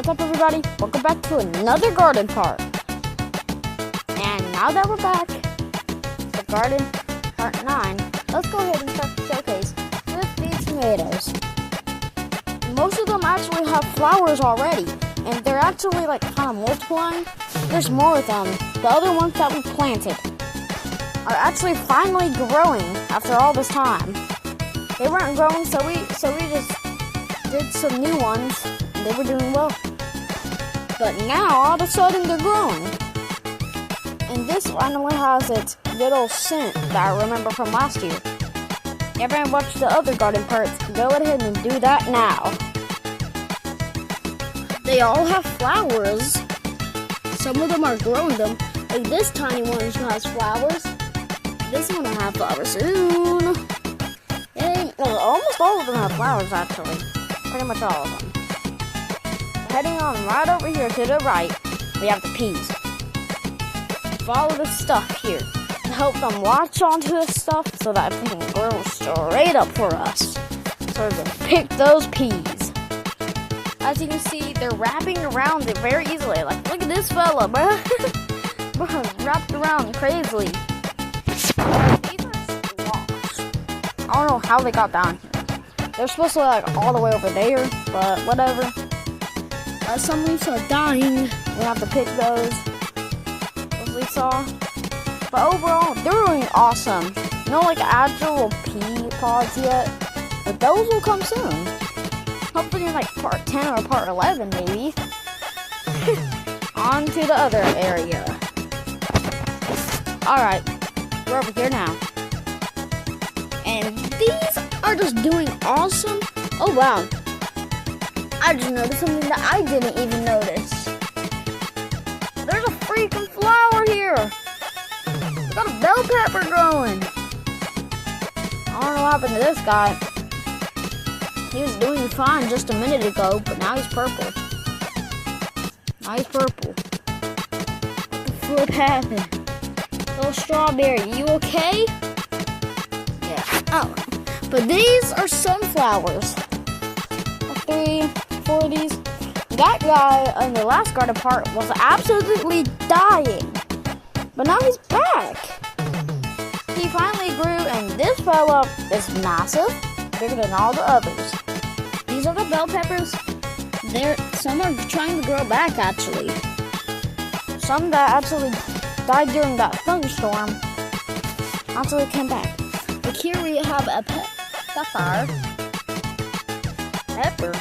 What's up, everybody? Welcome back to another garden part. And now that we're back, the garden part 9, let's go ahead and start the showcase with these tomatoes. Most of them actually have flowers already, and they're actually like kind of multiplying. There's more of them. The other ones that we planted are actually finally growing after all this time. They weren't growing, so we just did some new ones, and they were doing well. But now, all of a sudden, they're growing. And this finally has its little scent that I remember from last year. If you haven't watched the other garden parts, go ahead and do that now. They all have flowers. Some of them are growing them. Like this tiny one has flowers. This one will have flowers soon. Almost all of them have flowers, actually. Pretty much all of them. Heading on right over here to the right, we have the peas. Follow the stuff here to help them latch onto the stuff so that they can grow straight up for us. So we're going to pick those peas. As you can see, they're wrapping around it very easily. Like, look at this fella, bro. Bro, wrapped around crazily. These are squash. I don't know how they got down here. They're supposed to be like all the way over there, but whatever. Some leaves are dying. We have to pick those leaves off. But overall, they're doing awesome. No like actual pea pods yet, but those will come soon. Hopefully in like part 10 or part 11 maybe. On to the other area. Alright, we're over here now. And these are just doing awesome. Oh wow. I just noticed something that I didn't even notice. There's a freaking flower here. We got a bell pepper growing. I don't know what happened to this guy. He was doing fine just a minute ago, but now he's purple. Now he's purple. What the flip happened? Little strawberry, you okay? Yeah. Oh. But these are sunflowers. 3, 4 of these. That guy in the last garden part was absolutely dying. But now he's back. He finally grew, and this fella is massive, bigger than all the others. These are the bell peppers. Some are trying to grow back, actually. Some that actually died during that thunderstorm actually came back. Like here we have a pepper. Pepper?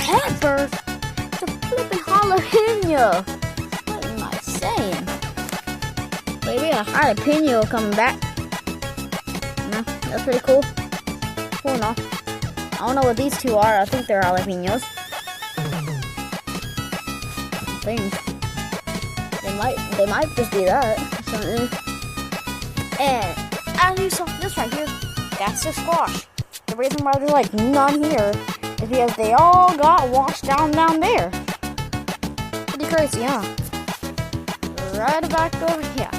It's a flippin' jalapeno. What am I saying? Maybe a jalapeno coming back. No, that's pretty cool. Cool enough. I don't know what these two are. I think they're jalapenos. I think. They might just be that. And as you saw this right here, that's the squash. The reason why there's like none here is because they all got washed down there. Pretty crazy, huh? Right back over here.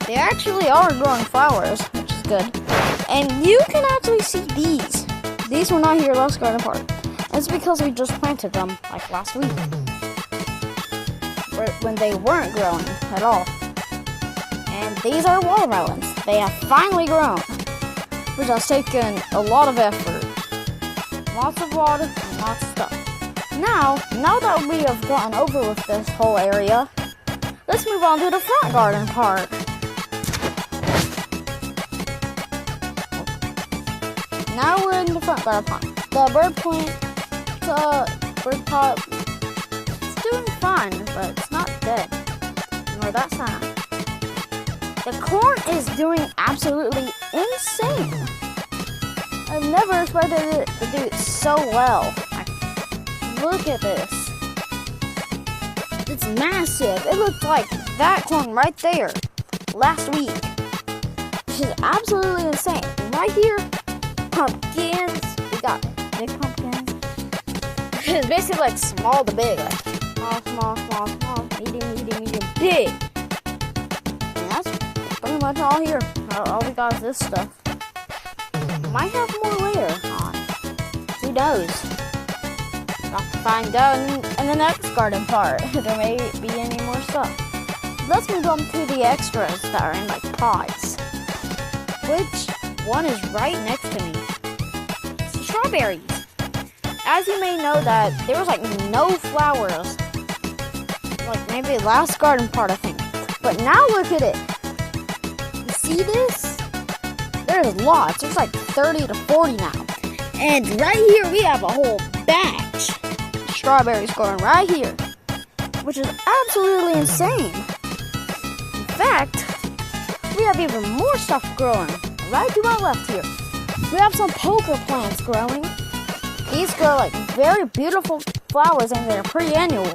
They actually are growing flowers, which is good. And you can actually see these. These were not here last garden part. That's because we just planted them like last week. When they weren't growing at all. And these are watermelons. They have finally grown. Which has taken a lot of effort. Lots of water and lots of stuff. Now that we have gotten over with this whole area, let's move on to the front garden part. Now we're in the front garden part. The bird pot, it's doing fine, but it's not dead. Nor that sign. The corn is doing absolutely insane. I've never expected it to do so well. Like, look at this. It's massive. It looked like that corn right there last week. Which is absolutely insane. Right here, pumpkins. We got big pumpkins. It's basically like small to big. Like small, medium, big. And that's pretty much all here. All we got is this stuff. Might have more later on. Who knows? Got to find out in the next garden part if there may be any more stuff. Let's move on to the extras that are in like pots. Which one is right next to me? Strawberries. As you may know that there was like no flowers. Like maybe last garden part I think. But now look at it. You see this? There's lots. There's like 30 to 40 now. And right here we have a whole batch of strawberries growing right here. Which is absolutely insane. In fact, we have even more stuff growing right to my left here. We have some poker plants growing. These grow like very beautiful flowers and they're pretty annual.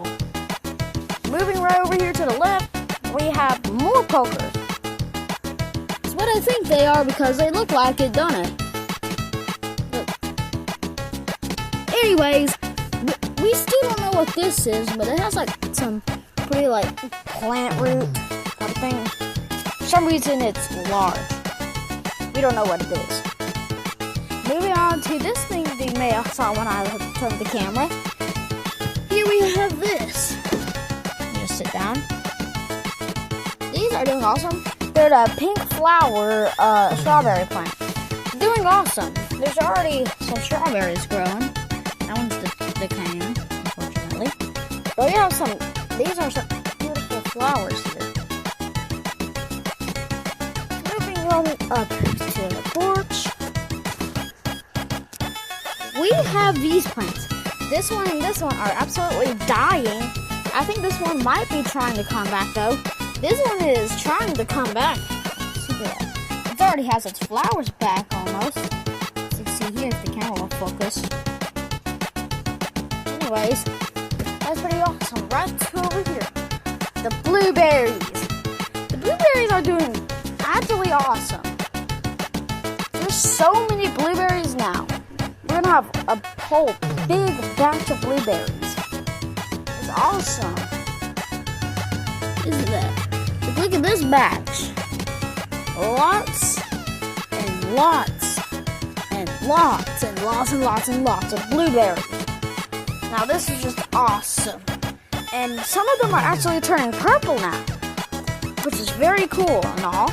Moving right over here to the left, we have more pokers. It's what I think they are because they look like it, don't it? Look. Anyways, we still don't know what this is, but it has like some pretty like plant root type of thing. For some reason it's large. We don't know what it is. Moving on to this thing that you may have saw when I turned the camera. Here we have this. Just sit down. These are doing awesome. They're the pink flower strawberry plant. Doing awesome. There's already some strawberries growing. That one's decaying, unfortunately. But we have some, these are some beautiful flowers here. Moving on up to the porch. We have these plants. This one and this one are absolutely dying. I think this one might be trying to come back though. This one is trying to come back. It already has its flowers back almost. As you can see here if the camera will focus. Anyways, that's pretty awesome. Right over here. The blueberries. The blueberries are doing absolutely awesome. There's so many blueberries now. We're gonna have a whole big batch of blueberries. It's awesome. Isn't it? Look at this batch. Lots and lots and lots and lots and lots and lots of blueberries. Now this is just awesome. And some of them are actually turning purple now, which is very cool and all.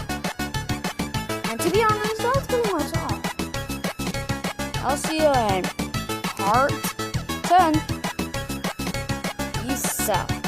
And to be honest, that's pretty much all. I'll see you in part 10. Peace out.